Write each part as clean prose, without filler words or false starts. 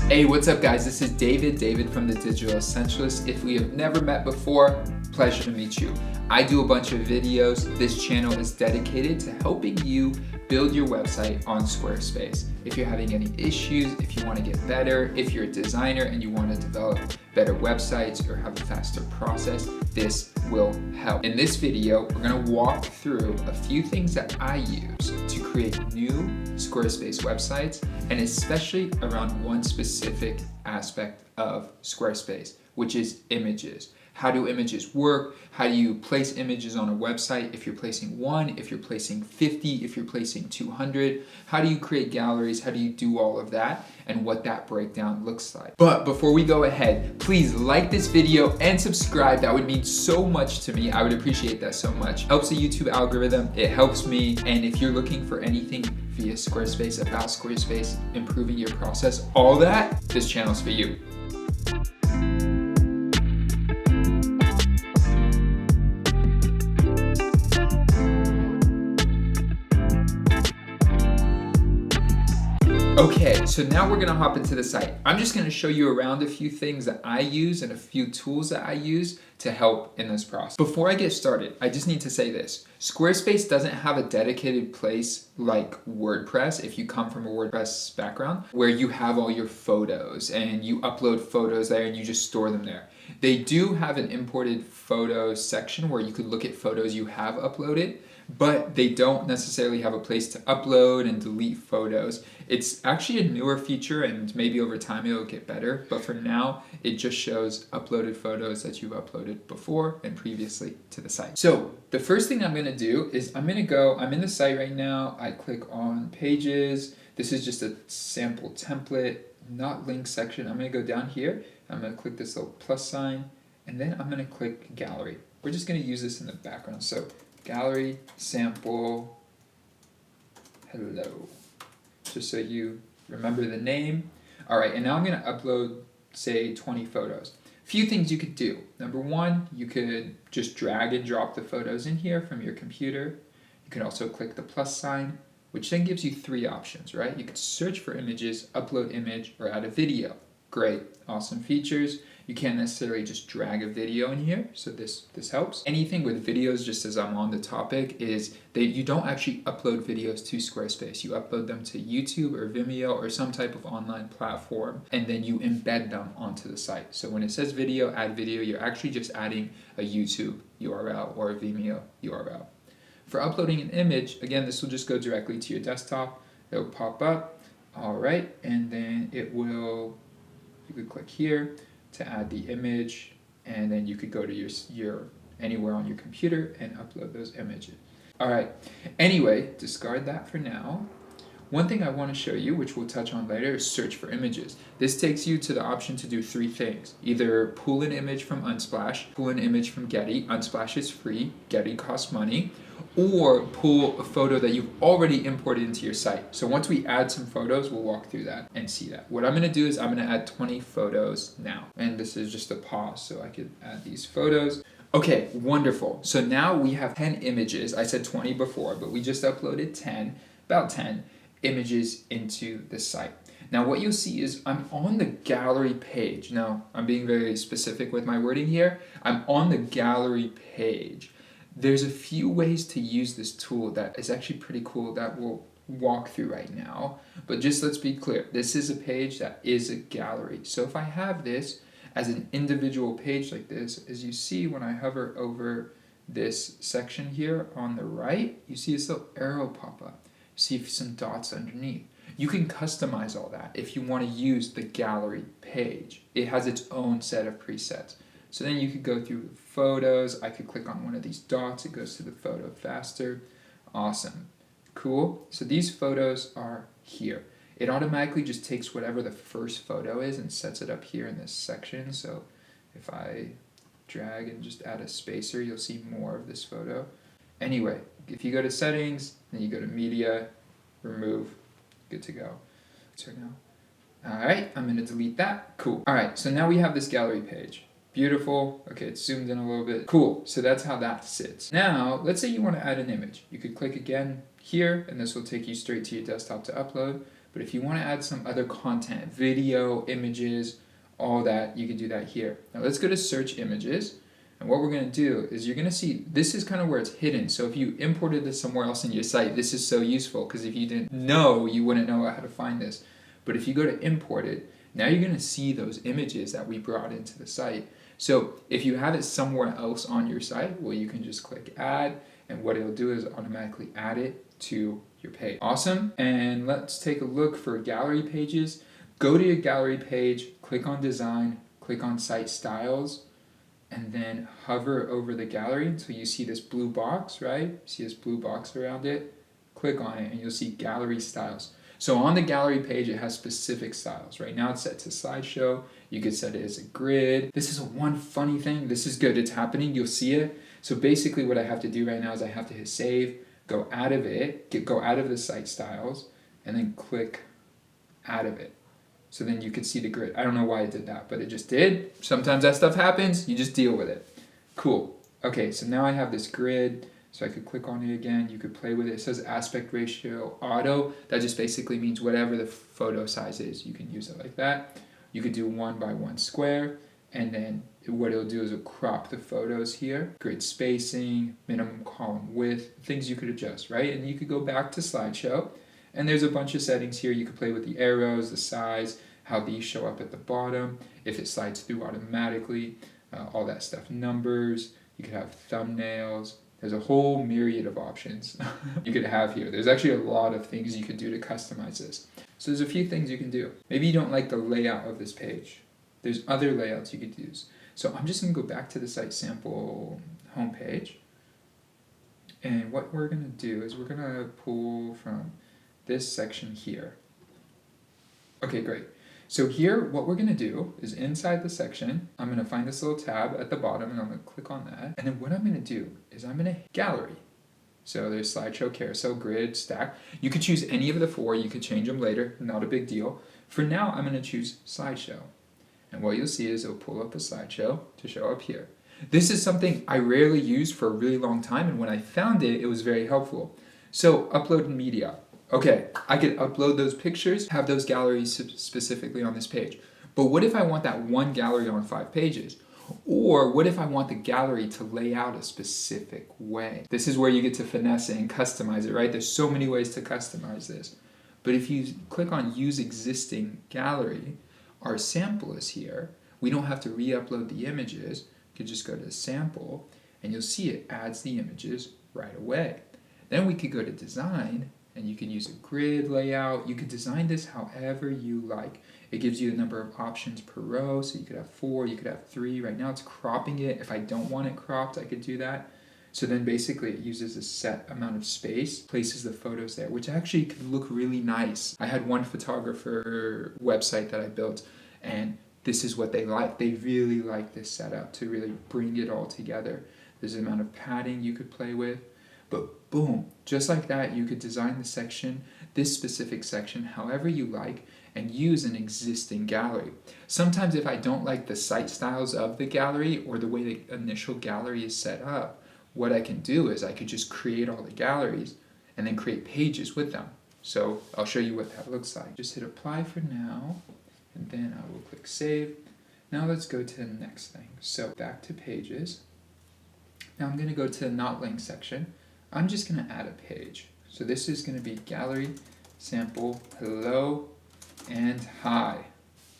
Hey, what's up guys? This is David from the Digital Essentialist. If we have never met before, pleasure to meet you. I do a bunch of videos. This channel is dedicated to helping you build your website on Squarespace. If you're having any issues, if you want to get better, if you're a designer and you want to develop better websites or have a faster process, this will help. In this video, we're going to walk through a few things that I use to create new Squarespace websites, and especially around one specific aspect of Squarespace, which is images. How do images work? How do you place images on a website? If you're placing one, if you're placing 50, if you're placing 200, how do you create galleries? How do you do all of that? And what that breakdown looks like. But before we go ahead, please like this video and subscribe. That would mean so much to me. I would appreciate that so much. Helps the YouTube algorithm. It helps me. And if you're looking for anything via Squarespace, about Squarespace, improving your process, all that, this channel's for you. Okay, so now we're gonna hop into the site. I'm just gonna show you around a few things that I use and a few tools that I use to help in this process. Before I get started, I just need to say this. Squarespace doesn't have a dedicated place like WordPress, if you come from a WordPress background, where you have all your photos and you upload photos there and you just store them there. They do have an imported photos section where you could look at photos you have uploaded, but they don't necessarily have a place to upload and delete photos. It's actually a newer feature and maybe over time it'll get better, but for now it just shows uploaded photos that you've uploaded before and previously to the site. So the first thing I'm gonna do is I'm in the site right now, I click on pages. This is just a sample template, not link section. I'm gonna go down here, I'm gonna click this little plus sign, and then I'm gonna click gallery. We're just gonna use this in the background. So gallery, sample, hello. Just so you remember the name. All right, and now I'm gonna upload, say 20 photos. Few things you could do. Number one, you could just drag and drop the photos in here from your computer. You can also click the plus sign, which then gives you three options, right? You could search for images, upload image, or add a video. Great, awesome features. You can't necessarily just drag a video in here, so this helps. Anything with videos, just as I'm on the topic, is that you don't actually upload videos to Squarespace. You upload them to YouTube or Vimeo or some type of online platform, and then you embed them onto the site. So when it says video, add video, you're actually just adding a YouTube URL or a Vimeo URL. For uploading an image, again, this will just go directly to your desktop. It'll pop up, all right, and then it will, you could click here to add the image, and then you could go to your anywhere on your computer and upload those images. All right, anyway, discard that for now. One thing I want to show you, which we'll touch on later, is search for images. This takes you to the option to do three things. Either pull an image from Unsplash, pull an image from Getty. Unsplash is free, Getty costs money, or pull a photo that you've already imported into your site. So once we add some photos, we'll walk through that and see that. What I'm gonna do is I'm gonna add 20 photos now. And this is just a pause so I could add these photos. Okay, wonderful. So now we have 10 images. I said 20 before, but we just uploaded about 10 images into the site. Now what you'll see is I'm on the gallery page. Now I'm being very specific with my wording here. I'm on the gallery page. There's a few ways to use this tool that is actually pretty cool that we'll walk through right now. But just let's be clear, this is a page that is a gallery. So if I have this as an individual page like this, as you see when I hover over this section here on the right, you see this little arrow pop up. See some dots underneath. You can customize all that if you want to use the gallery page. It has its own set of presets. So then you could go through photos. I could click on one of these dots. It goes to the photo faster. Awesome. Cool. So these photos are here. It automatically just takes whatever the first photo is and sets it up here in this section. So if I drag and just add a spacer, you'll see more of this photo. Anyway, if you go to settings, then you go to media, remove, good to go. So now, all right, I'm gonna delete that. Cool. All right, so now we have this gallery page. Beautiful. Okay, it's zoomed in a little bit. Cool, so that's how that sits. Now, let's say you want to add an image. You could click again here, and this will take you straight to your desktop to upload. But if you want to add some other content, video, images, all that, you can do that here. Now let's go to search images. And what we're going to do is you're going to see, this is kind of where it's hidden. So if you imported this somewhere else in your site, this is so useful, because if you didn't know, you wouldn't know how to find this. But if you go to import it, now you're going to see those images that we brought into the site. So if you have it somewhere else on your site, well, you can just click add, and what it'll do is automatically add it to your page. Awesome. And let's take a look for gallery pages. Go to your gallery page, click on design, click on site styles, and then hover over the gallery until you see this blue box, right? See this blue box around it? Click on it and you'll see gallery styles. So on the gallery page, it has specific styles. Right now it's set to slideshow. You could set it as a grid. This is one funny thing. This is good. It's happening. You'll see it. So basically what I have to do right now is I have to hit save, go out of it, go out of the site styles, and then click out of it. So then you could see the grid. I don't know why it did that, but it just did. Sometimes that stuff happens. You just deal with it. Cool. Okay, so now I have this grid. So I could click on it again. You could play with it. It says aspect ratio auto. That just basically means whatever the photo size is, you can use it like that. You could do 1 by 1 square. And then what it'll do is it'll crop the photos here. Grid spacing, minimum column width, things you could adjust, right? And you could go back to slideshow. And there's a bunch of settings here. You could play with the arrows, the size, how these show up at the bottom, if it slides through automatically, all that stuff. Numbers, you could have thumbnails. There's a whole myriad of options you could have here. There's actually a lot of things you could do to customize this. So there's a few things you can do. Maybe you don't like the layout of this page. There's other layouts you could use. So I'm just going to go back to the site sample homepage. And what we're going to do is we're going to pull from this section here. Okay, great. So here, what we're going to do is inside the section, I'm going to find this little tab at the bottom, and I'm going to click on that. And then what I'm going to do is I'm going to gallery. So there's slideshow, carousel, grid, stack. You could choose any of the 4. You could change them later. Not a big deal. For now, I'm going to choose slideshow. And what you'll see is it'll pull up a slideshow to show up here. This is something I rarely use for a really long time, and when I found it, it was very helpful. So upload media. Okay, I could upload those pictures, have those galleries specifically on this page. But what if I want that one gallery on 5 pages? Or what if I want the gallery to lay out a specific way? This is where you get to finesse it and customize it, right? There's so many ways to customize this. But if you click on Use Existing Gallery, our sample is here. We don't have to re-upload the images. You could just go to Sample, and you'll see it adds the images right away. Then we could go to Design, and you can use a grid layout. You could design this however you like. It gives you a number of options per row, so you could have 4, you could have 3. Right now it's cropping it. If I don't want it cropped, I could do that. So then basically it uses a set amount of space, places the photos there, which actually could look really nice. I had one photographer website that I built, and this is what they like. They really like this setup to really bring it all together. There's an amount of padding you could play with. But boom, just like that, you could design the section, this specific section, however you like, and use an existing gallery. Sometimes if I don't like the site styles of the gallery or the way the initial gallery is set up, what I can do is I could just create all the galleries and then create pages with them. So I'll show you what that looks like. Just hit apply for now, and then I will click save. Now let's go to the next thing. So back to pages. Now I'm going to go to the not linked section. I'm just going to add a page. So this is going to be gallery, sample, hello, and hi.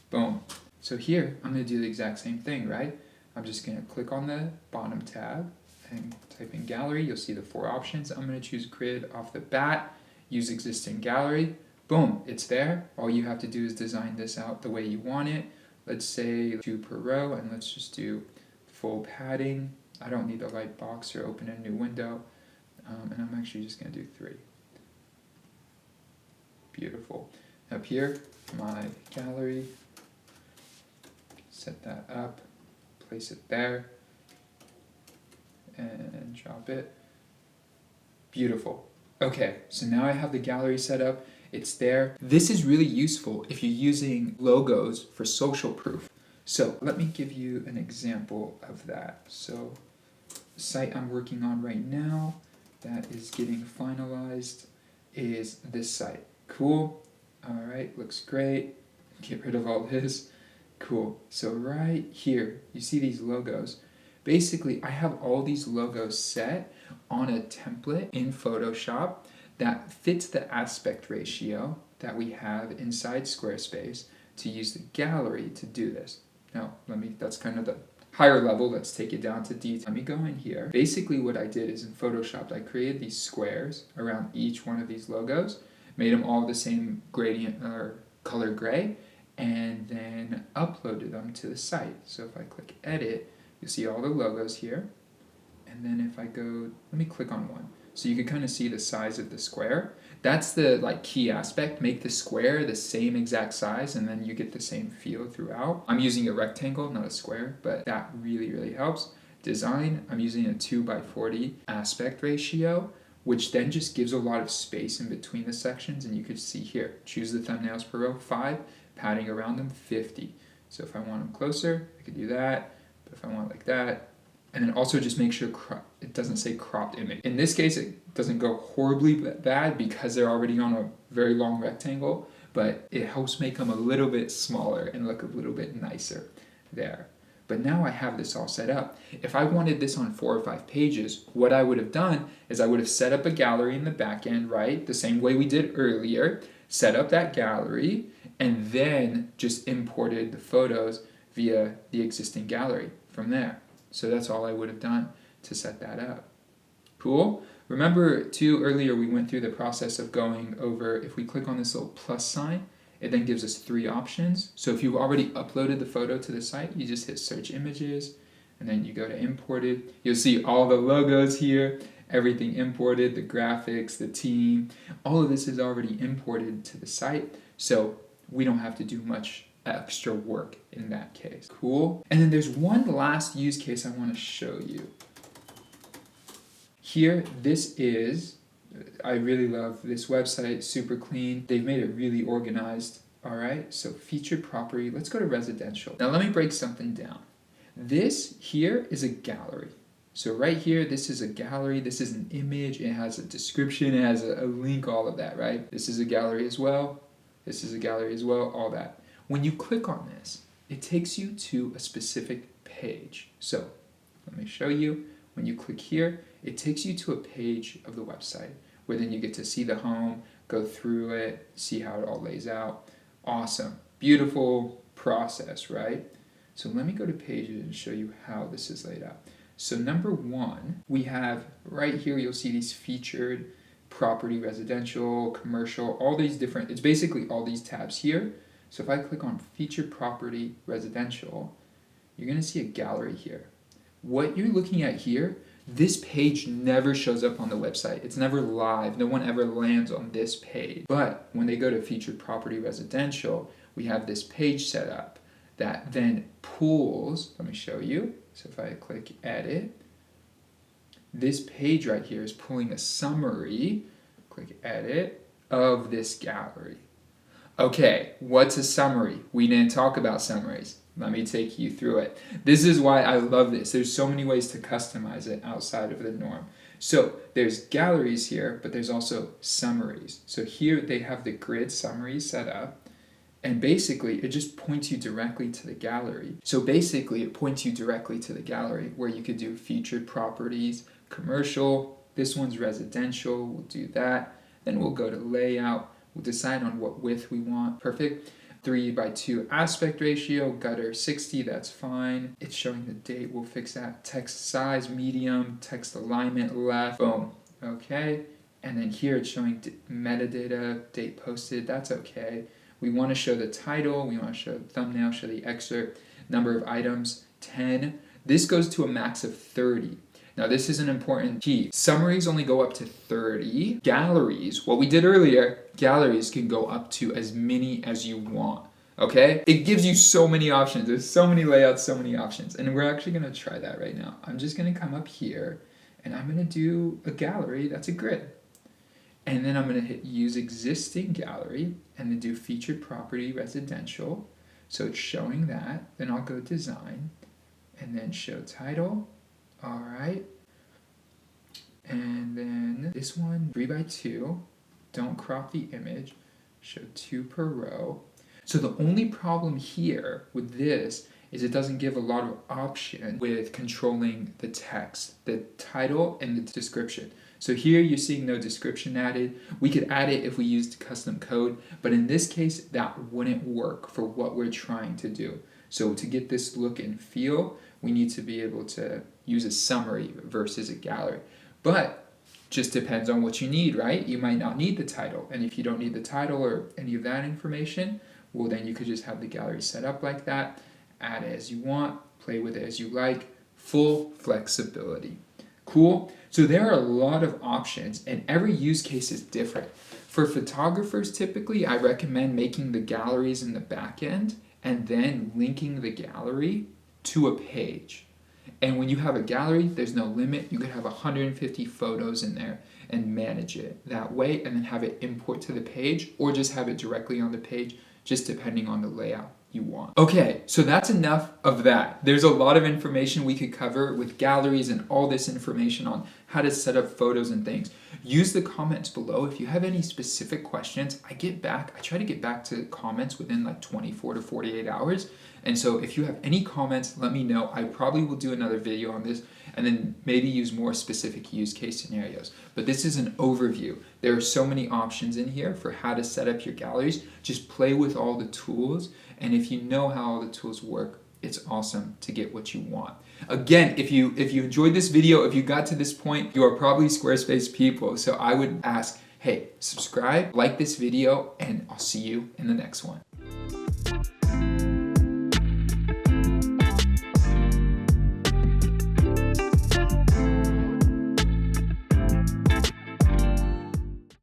Boom. So here, I'm going to do the exact same thing, right? I'm just going to click on the bottom tab and type in gallery. You'll see the 4 options. I'm going to choose grid off the bat, use existing gallery. Boom, it's there. All you have to do is design this out the way you want it. Let's say 2 per row, and let's just do full padding. I don't need a light box or open a new window. And I'm actually just going to do 3. Beautiful. Up here, my gallery. Set that up. Place it there. And drop it. Beautiful. Okay, so now I have the gallery set up. It's there. This is really useful if you're using logos for social proof. So let me give you an example of that. So the site I'm working on right now that is getting finalized is this site. Cool. All right, looks great. Get rid of all this. Cool. So right here, you see these logos. Basically, I have all these logos set on a template in Photoshop that fits the aspect ratio that we have inside Squarespace to use the gallery to do this. Now, that's kind of the higher level. Let's take it down to detail. Let me go in here. Basically, what I did is in Photoshop, I created these squares around each one of these logos, made them all the same gradient or color gray, and then uploaded them to the site. So if I click edit, you'll see all the logos here. And then if I go, let me click on one. So you can kind of see the size of the square. That's the key aspect. Make the square the same exact size and then you get the same feel throughout. I'm using a rectangle, not a square, but that really, really helps. Design, I'm using a 2:40 aspect ratio, which then just gives a lot of space in between the sections. And you can see here, choose the thumbnails per row, 5, padding around them, 50. So if I want them closer, I could do that. But if I want like that, and then also just make sure it doesn't say cropped image. In this case, it doesn't go horribly bad because they're already on a very long rectangle, but it helps make them a little bit smaller and look a little bit nicer there. But now I have this all set up. If I wanted this on 4 or 5 pages, what I would have done is I would have set up a gallery in the back end, right? The same way we did earlier, set up that gallery, and then just imported the photos via the existing gallery from there. So that's all I would have done to set that up. Cool? Remember too, earlier we went through the process of going over, if we click on this little plus sign, it then gives us 3 options. So if you've already uploaded the photo to the site, you just hit search images, and then you go to imported. You'll see all the logos here, everything imported, the graphics, the team, all of this is already imported to the site. So we don't have to do much extra work in that case. Cool. And then there's one last use case I want to show you. Here, I really love this website, super clean. They've made it really organized. All right, so featured property, let's go to residential. Now let me break something down. This here is a gallery. So right here, this is a gallery, this is an image, it has a description, it has a link, all of that, right? This is a gallery as well, this is a gallery as well, all that. When you click on this, it takes you to a specific page. So let me show you. When you click here, it takes you to a page of the website where then you get to see the home, go through it, see how it all lays out. Awesome. Beautiful process, right? So let me go to pages and show you how this is laid out. So number 1, we have right here, you'll see these featured property, residential, commercial, all these different, it's basically all these tabs here. So if I click on featured property, residential, you're going to see a gallery here. What you're looking at here, this page never shows up on the website. It's never live. No one ever lands on this page. But when they go to featured property, residential, we have this page set up that then pulls, let me show you. So if I click edit, this page right here is pulling a summary, click edit, of this gallery. Okay, what's a summary? We didn't talk about summaries. Let me take you through it. This is why I love this. There's so many ways to customize it outside of the norm. So there's galleries here, but there's also summaries. So here they have the grid summaries set up. And basically, it just points you directly to the gallery. So basically, it points you directly to the gallery where you could do featured properties, commercial. This one's residential. We'll do that. Then we'll go to layout. We'll decide on what width we want. Perfect. 3:2 aspect ratio, gutter 60, that's fine. It's showing the date, we'll fix that. Text size, medium, text alignment, left, boom. Okay. And then here it's showing metadata, date posted, that's okay. We want to show the title, we want to show the thumbnail, show the excerpt, number of items, 10. This goes to a max of 30. Now this is an important key. Summaries only go up to 30. Galleries, what we did earlier, galleries can go up to as many as you want. Okay? It gives you so many options. There's so many layouts, so many options. And we're actually gonna try that right now. I'm just gonna come up here and I'm gonna do a gallery that's a grid. And then I'm gonna hit use existing gallery and then do featured property residential. So it's showing that. Then I'll go design and then show title. All right, and then this one, 3:2, don't crop the image, show 2 per row. So the only problem here with this is it doesn't give a lot of option with controlling the text, the title and the description. So here you're seeing no description added. We could add it if we used custom code, but in this case, that wouldn't work for what we're trying to do. So to get this look and feel, we need to be able to use a summary versus a gallery. But just depends on what you need, right? You might not need the title. And if you don't need the title or any of that information, well, then you could just have the gallery set up like that, add it as you want, play with it as you like, full flexibility. Cool? So there are a lot of options and every use case is different. For photographers, typically, I recommend making the galleries in the back end and then linking the gallery to a page. And when you have a gallery, there's no limit. You could have 150 photos in there and manage it that way and then have it import to the page or just have it directly on the page, just depending on the layout you want. Okay, so that's enough of that. There's a lot of information we could cover with galleries and all this information on how to set up photos and things. Use the comments below. If you have any specific questions, I try to get back to comments within like 24 to 48 hours. And so if you have any comments, let me know. I probably will do another video on this and then maybe use more specific use case scenarios. But this is an overview. There are so many options in here for how to set up your galleries. Just play with all the tools. And if you know how all the tools work, it's awesome to get what you want. Again, if you enjoyed this video, if you got to this point, you are probably Squarespace people. So I would ask, hey, subscribe, like this video, and I'll see you in the next one.